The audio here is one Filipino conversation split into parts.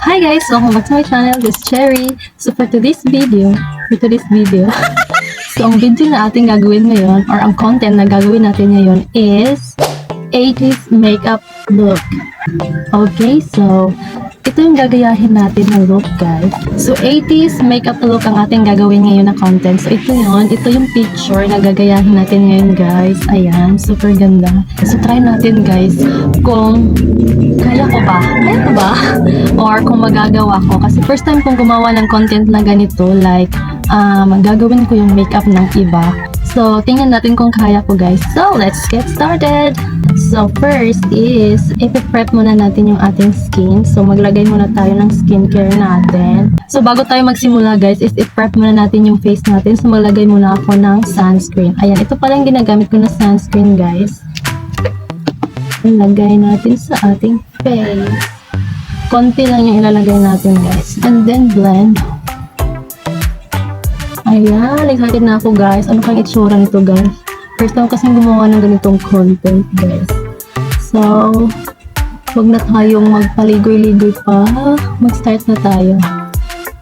Hi guys! Welcome back to my channel, this is Cherry. So for today's video, so ang video na ating gagawin ngayon, or ang content na gagawin natin ngayon is 80s makeup look. Okay, so ito yung gagayahin natin na look, guys. So 80s makeup look ang ating gagawin ngayon na content. So ito yung picture na gagayahin natin ngayon, guys. Ayan, super ganda. So try natin, guys, kung kaya ko ba? Or kung magagawa ko. Kasi first time kong gumawa ng content na ganito, like, gagawin ko yung makeup ng iba. So, tingnan natin kung kaya ko, guys. So, let's get started! So, first is, ipiprep muna natin yung ating skin. So, maglagay muna tayo ng skincare natin. So, bago tayo magsimula, guys, is iprep muna natin yung face natin. So, maglagay muna ako ng sunscreen. Ayan, ito pala yung ginagamit ko na sunscreen, guys. Ilagay natin sa ating face. Konti lang yung ilalagay natin, guys. And then, blend. Ayan, excited na ako, guys. Ano kang itsura nito, guys? First time kasing gumawa ng ganitong content, guys. So, huwag na tayong magpaligoy-ligoy pa. Mag-start na tayo.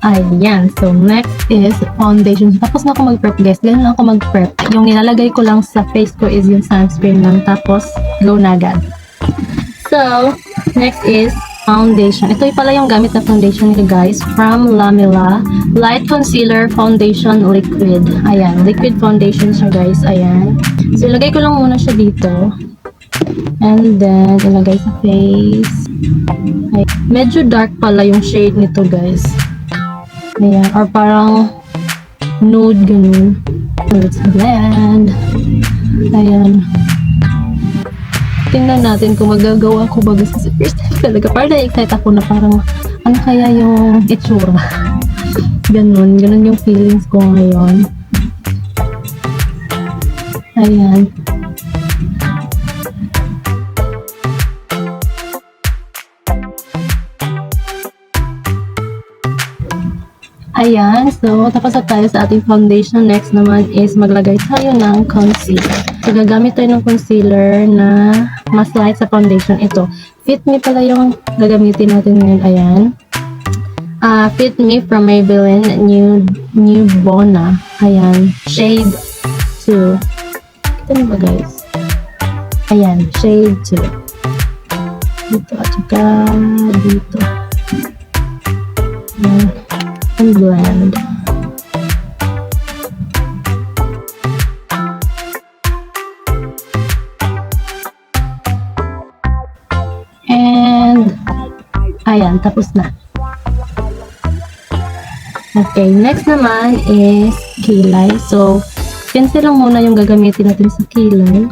Ayan. So, next is foundation. Tapos na ako mag-prep, guys. Ganun lang ako mag-prep. Yung nilalagay ko lang sa face ko is yung sunscreen lang. Tapos, go na agad. So, next is foundation. Ito pala yung gamit na foundation nila, guys, from Lamela Light Concealer Foundation Liquid. Ayan, liquid foundation siya, guys. Ayan. So, ilagay ko lang muna siya dito. And then, ilagay sa face. Ayan. Medyo dark pala yung shade nito, guys. Ayan, or parang nude, ganun. Let's blend. Ayan. Tingnan natin kung magagawa ko ba, kasi first time talaga. Parang na-excite ako na parang ano kaya yung itsura. Ganun yung feelings ko ngayon. Ayan. Ayan, so tapos na tayo sa ating foundation. Next naman is maglagay tayo ng concealer. So gagamit tayo ng concealer na mas light sa foundation. Ito, Fit Me pala yung gagamitin natin ngayon. Ayan. Fit Me from Maybelline New Bona. Ayan, shade 2. Ito na ba, guys? Ayan, shade 2. Dito at saka dito. Ayan. And blend. And ayan, tapos na. Okay, next naman is kilay. So, pencil lang muna yung gagamitin natin sa kilay.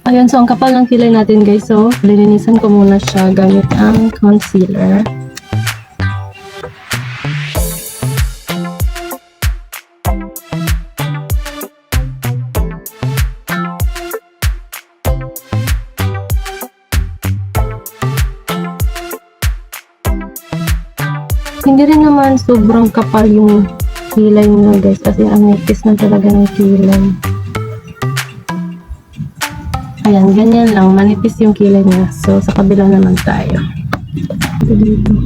Ayan, so ang kapal ng kilay natin, guys. So, lilinisan ko muna siya gamit ang concealer. Hindi rin naman sobrang kapal yung kilay niya, guys, kasi ang nipis na talaga ng kilay. Ayan, ganyan lang. Manipis yung kilay niya. So, sa kabila naman tayo. Dito.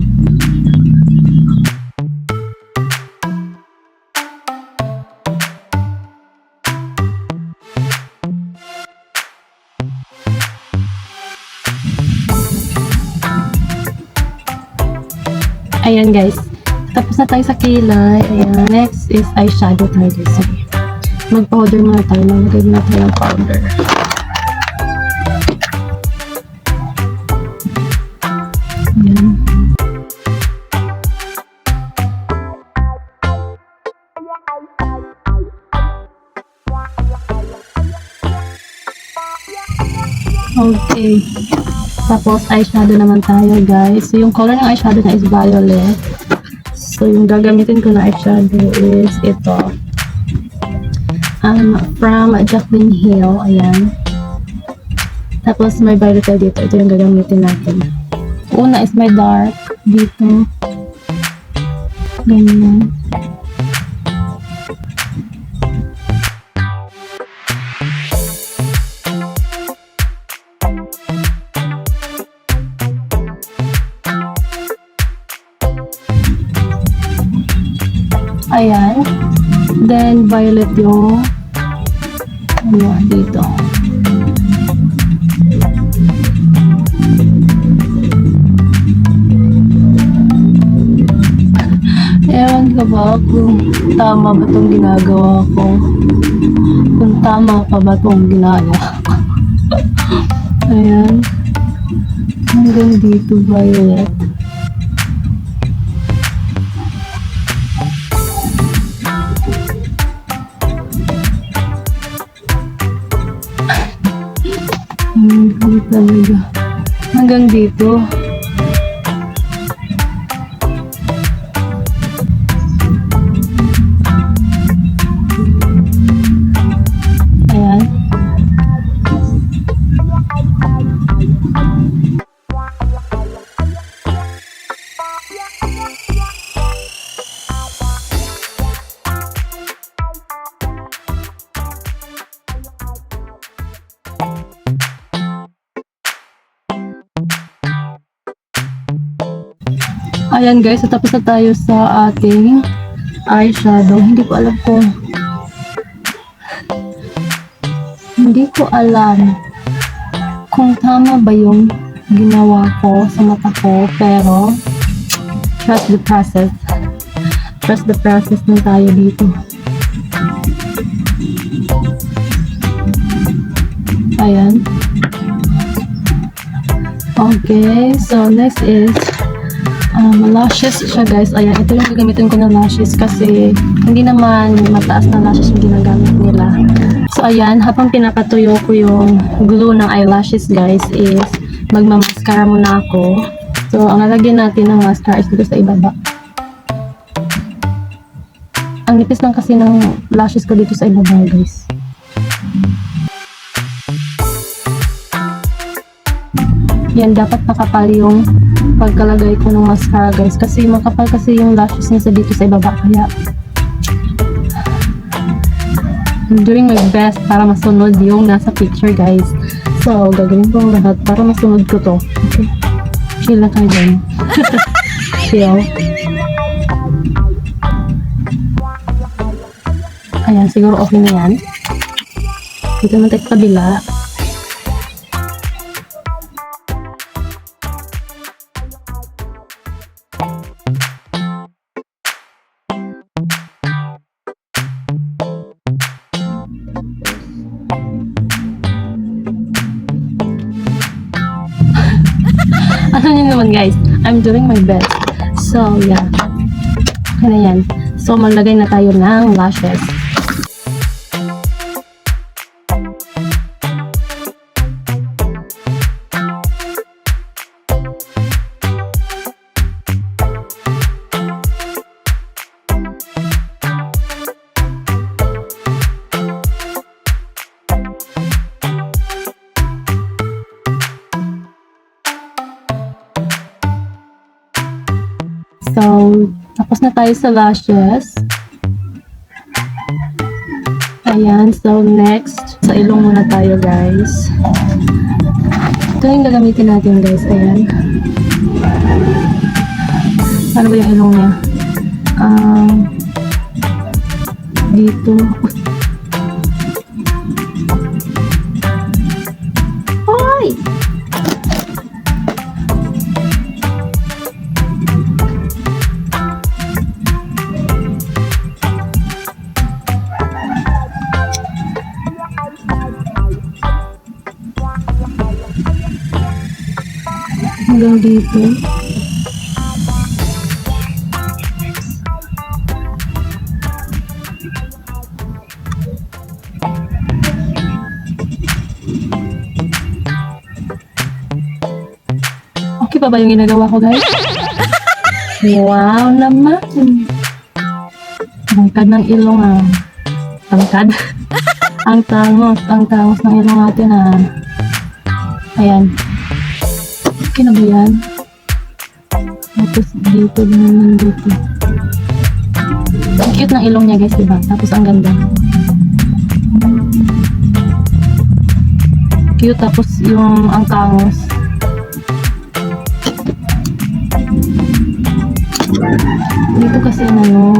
Ayan, guys. Tapos na tayo sa kilay. Ayan. Next is eyeshadow tayo, guys. Sige. Mag-powder muna tayo. Maglagay na tayo ng powder. Ayan. Okay. Tapos, eyeshadow naman tayo, guys. So, yung color ng eyeshadow na is violet. So, yung gagamitin ko na eyeshadow is ito. From Jaclyn Hill. Ayan. Tapos, may violet tayo dito. Ito yung gagamitin natin. Una is may dark dito. Ganyan. Ayan. Then, violet yung ano, dito. Ewan ko ba kung tama ba itong ginagawa ko? Kung tama pa ba itong ginagawa ko? Ayan. Hanggang dito, violet. Talaga. Hanggang dito. Ayan. Ayan guys, so tapos na tayo sa ating eyeshadow. Hindi ko alam kung tama ba yung ginawa ko sa mata ko, pero trust the process. Trust the process na tayo dito. Ayan. Okay, so next is lashes siya guys. Ayan, ito yung gagamitin ko na lashes kasi hindi naman mataas na lashes yung ginagamit nila. So ayan, habang pinapatuyo ko yung glue ng eyelashes guys is magmamaskara muna ako. So ang lalagyan natin ng mascara is dito sa ibaba. Ang nipis lang kasi ng lashes ko dito sa ibaba guys. Yan, dapat makapal yung pagkalagay ko ng mascara guys kasi makapal kasi yung lashes niya sa dito sa ibaba, kaya I'm doing my best para masunod yung nasa picture guys. So gagawin ko ang lahat para masunod ko to. Okay, chill na kayo dyan. Chill. Ayan, siguro okay na yan. Dito naman tayo sa kabila. Ano nyo naman guys, I'm doing my best. So yeah, okay na yan. So maglagay na tayo ng lashes. So, tapos na tayo sa lashes. Ayan, so next, sa ilong muna tayo guys. Ito yung gagamitin natin guys, ayan. Ano ba yung ilong niya? Dito. Hoy! Hanggang dito. Okay pa ba yung ginagawa ko guys? Wow naman! Tangkad ng ilong ah. Tangkad? Ang tangos ng ilong natin ah. Ayan. Okay na ba yan? Tapos dito naman dito. Ang cute ng ilong niya guys, diba? Tapos ang ganda. Cute, tapos yung ang tangos. Dito kasi ano,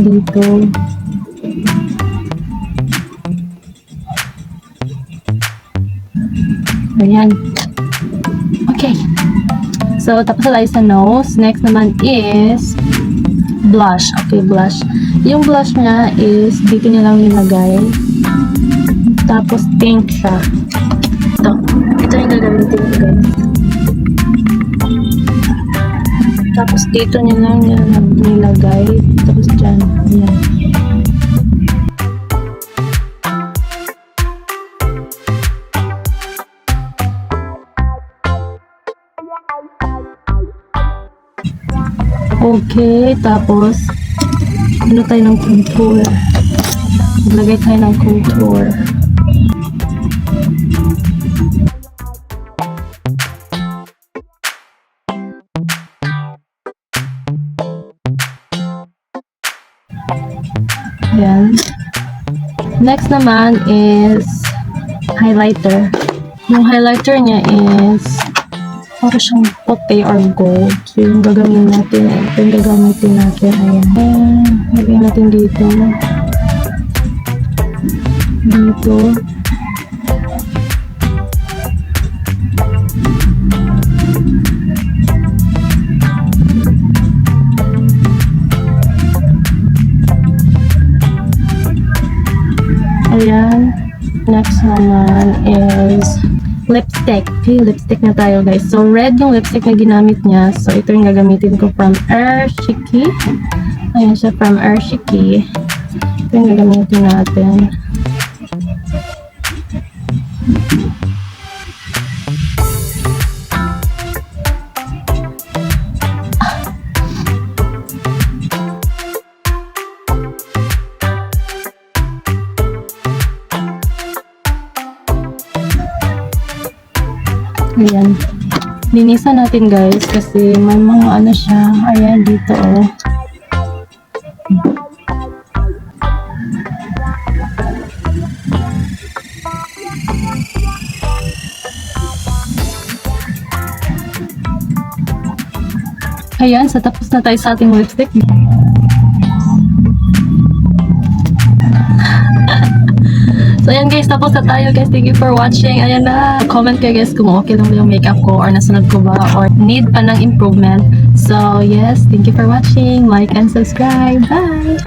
dito. Ayan. Okay. So, tapos na tayo sa nose. Next naman is blush. Okay, blush. Yung blush niya is dito niya lang nilagay. Tapos pink siya. Ito. Ito yung gagamitin ko guys. Tapos dito niya lang nilagay. Tapos dyan. Ayan. Okay, tapos ano tayo ng contour. Maglagay tayo ng contour. Ayan. Next naman is highlighter. Yung highlighter niya is parang siyang puti or gold. So, yung gagamitin natin. Ito yung gagamitin natin. Ayan. Lagyan natin dito. Dito. Ayan. Next naman is lipstick. Okay, lipstick na tayo guys. So, red yung lipstick na ginamit niya. So, ito yung gagamitin ko from Ershiki. Ayan siya, from Ershiki. Ito yung gagamitin natin. Ayan. Linisan natin guys kasi may mga ano siya. Ayan dito oh. Ayan, so tapos na tayo sa ating lipstick. So, ayan guys, tapos na tayo guys. Thank you for watching. Ayan na. Comment kayo guys kung okay lang ba yung makeup ko or nasunod ko ba or need pa ng improvement. So, yes, thank you for watching. Like and subscribe. Bye!